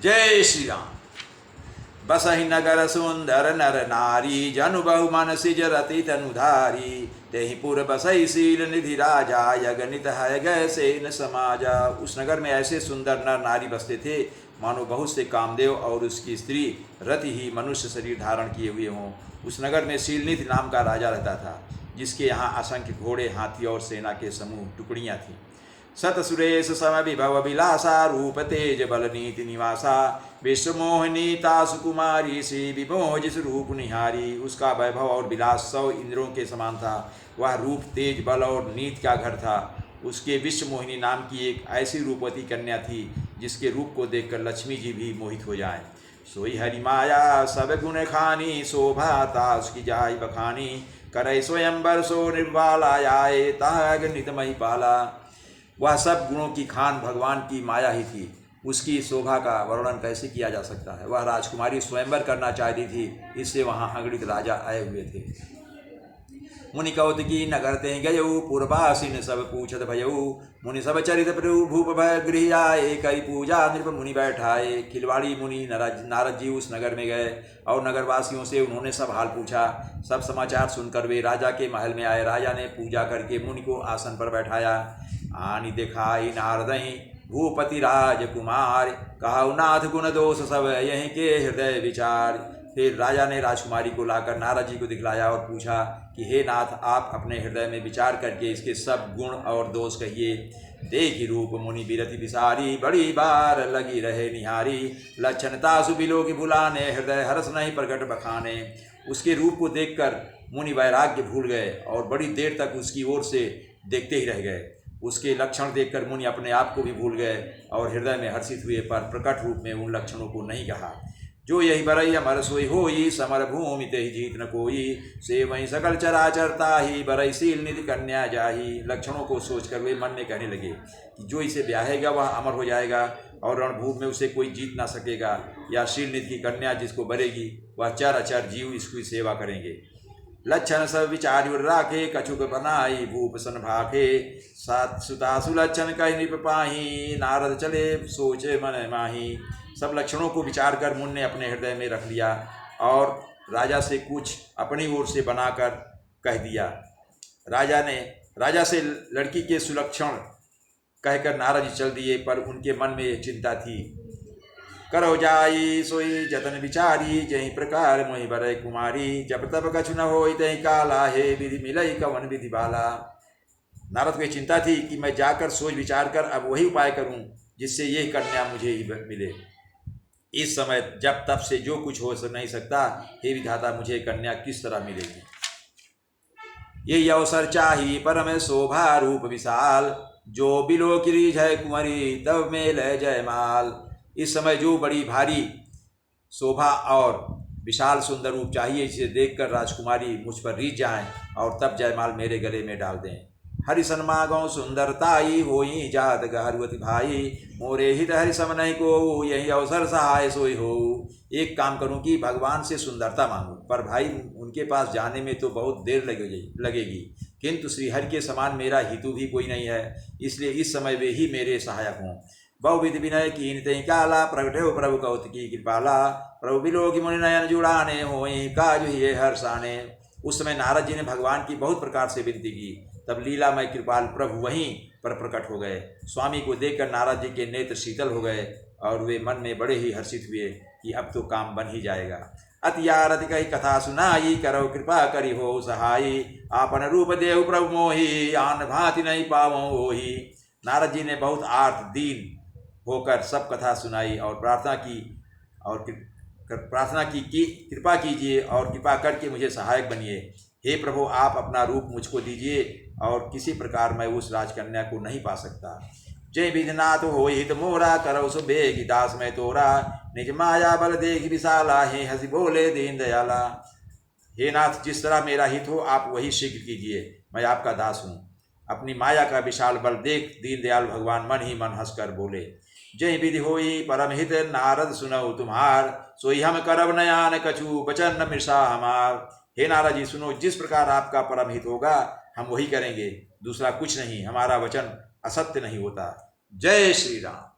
जय श्री राम। बसहि नगर सुंदर नर नारी, जनु बहु मन सिज रति तनुधारी। तेहि पुर बसई शील निधि राजा, यगनित है गए सेन समाजा। उस नगर में ऐसे सुंदर नर नारी बसते थे मानो बहुत से कामदेव और उसकी स्त्री रति ही मनुष्य शरीर धारण किए हुए हों। उस नगर में शीलनिधि नाम का राजा रहता था, जिसके यहाँ असंख्य घोड़े, हाथी और सेना के समूह टुकड़ियाँ थीं। सत सुरेश सम विभव विलासा, रूप तेज बल नीति निवासा। विश्वमोहिनी तासु कुमारी, सी विमोह जिस रूप निहारी। उसका वैभव और विलास 100 इंद्रों के समान था। वह रूप, तेज, बल और नीति का घर था। उसके विश्वमोहिनी नाम की एक ऐसी रूपवती कन्या थी जिसके रूप को देखकर लक्ष्मी जी भी मोहित हो जाएं। सोई हरि माया सब गुण खानी, शोभा तास की जाय बखानी। करे स्वयंवर सो निर्वाला, आए ताग नितमही पाला। वह सब गुणों की खान भगवान की माया ही थी। उसकी शोभा का वर्णन कैसे किया जा सकता है। वह राजकुमारी स्वयंवर करना चाहती थी, इससे वहाँ अगणित राजा आए हुए थे। मुनि कौतुकी नगर ते गयऊ, पूर्वासीन सब पूछत भयऊ। मुनि सब चरित प्रभु भूप भय गृह आए, कई पूजा नृप मुनि बैठाए। खिलवाड़ी मुनि नारद जी उस नगर में गए और नगरवासियों से उन्होंने सब हाल पूछा। सब समाचार सुनकर वे राजा के महल में आए। राजा ने पूजा करके मुनि को आसन पर बैठाया। आनि दिखाई नारदहि भूपति राजकुमार, कहु नाथ गुण दोष सब यहीं के हृदय विचार। फिर राजा ने राजकुमारी को लाकर नारद जी को दिखलाया और पूछा कि हे नाथ, आप अपने हृदय में विचार करके इसके सब गुण और दोष कहिए। देखी रूप मुनि बिरति विसारी, बड़ी बार लगी रहे निहारी। लक्षण तासु बिलो की भुलाने, हृदय हर्ष नहीं प्रकट बखाने। उसके रूप को देखकर मुनि वैराग्य भूल गए और बड़ी देर तक उसकी ओर से देखते ही रह गए। उसके लक्षण देखकर मुनि अपने आप को भी भूल गए और हृदय में हर्षित हुए, पर प्रकट रूप में उन लक्षणों को नहीं कहा। जो यही बरई अमर सोई होई, समर भूमि ते जीत न कोई। से वहीं सकल चराचर ताही, बरई शील निधि कन्या जाही। लक्षणों को सोचकर वे मन में कहने लगे कि जो इसे ब्याहेगा वह अमर हो जाएगा और रणभूमि में उसे कोई जीत ना सकेगा। या शील निधि की कन्या जिसको बरेगी वह चराचर जीव इसकी सेवा करेंगे। लक्षण सब विचार राखे, कछुक बनाई भूप सन भाखे। सात सुतासु लक्षण कही नृप पाही, नारद चले सोचे मन माही। सब लक्षणों को विचार कर मुनि ने अपने हृदय में रख लिया और राजा से कुछ अपनी ओर से बनाकर कह दिया। राजा से लड़की के सुलक्षण कहकर नारद जी चल दिए, पर उनके मन में चिंता थी। करो जाई सोई जतन विचारी, जही प्रकार मोहि बरय कुमारी। जब तब कछु न होई तही काला, हे विधि मिलई कवन विधि बाला। नारद को चिंता थी कि मैं जाकर सोच विचार कर अब वही उपाय करूं जिससे यह कन्या मुझे ही मिले। इस समय जब तब से जो कुछ हो नहीं सकता, हे विधाता मुझे कन्या किस तरह मिलेगी। ये अवसर चाही परम शोभा रूप विशाल, जो बिलो की रीझ कुंवरी तब मेल जयमाल। इस समय जो बड़ी भारी शोभा और विशाल सुंदर रूप चाहिए, इसे देखकर राजकुमारी मुझ पर रीझ जाएं और तब जयमाल मेरे गले में डाल दें। हरि सन्मागों सुंदरताई, होई जात गहरुवती भाई। मोरे हित हरि सम नहीं को, यही अवसर सहाय सोई हो। एक काम करूं कि भगवान से सुंदरता मांगूं, पर भाई उनके पास जाने में तो बहुत देर लगेगी। किंतु श्रीहरि के समान मेरा हितु भी कोई नहीं है, इसलिए इस समय वे ही मेरे सहायक हों। बहुविध विनय कीन तई काला, प्रगटे हो प्रभु कौतिकी कृपाला। प्रभु बिलोकी मुनि नयन जुड़ाने, होई काज ही हर्षाने। उस समय नारद जी ने भगवान की बहुत प्रकार से विनती की। तब लीलामय कृपाल प्रभु वहीं पर प्रकट हो गए। स्वामी को देखकर नारद जी के नेत्र शीतल हो गए और वे मन में बड़े ही हर्षित हुए कि अब तो काम बन ही जाएगा। अति आरति कही कथा सुनाई, करो कृपा करी हो सहाई। आपन रूप देव प्रभु मोही, आन भांति नहीं पावो ओही। नारद जी ने बहुत आर्त दीन होकर सब कथा सुनाई और प्रार्थना की कि कृपा कीजिए और कृपा करके मुझे सहायक बनिए। हे प्रभु, आप अपना रूप मुझको दीजिए और किसी प्रकार मैं उस राजकन्या को नहीं पा सकता। जय विधिनाथ हो हित मोरा, करो सो बेगी दास मैं तोरा। निज माया बल देख विशाला, हे हंसी बोले दीन दयाला। हे नाथ, जिस तरह मेरा हित हो आप वही शीघ्र कीजिए, मैं आपका दास हूँ। अपनी माया का विशाल बल देख दीन दयाल भगवान मन ही मन हंसकर बोले। जय विधि होई परम हित, नारद सुनऊ तुम्हार। सोई हम करब नयान, कछु बचन न मिर्षा हमार। हे नारद जी सुनो, जिस प्रकार आपका परम हित होगा हम वही करेंगे, दूसरा कुछ नहीं। हमारा वचन असत्य नहीं होता। जय श्री राम।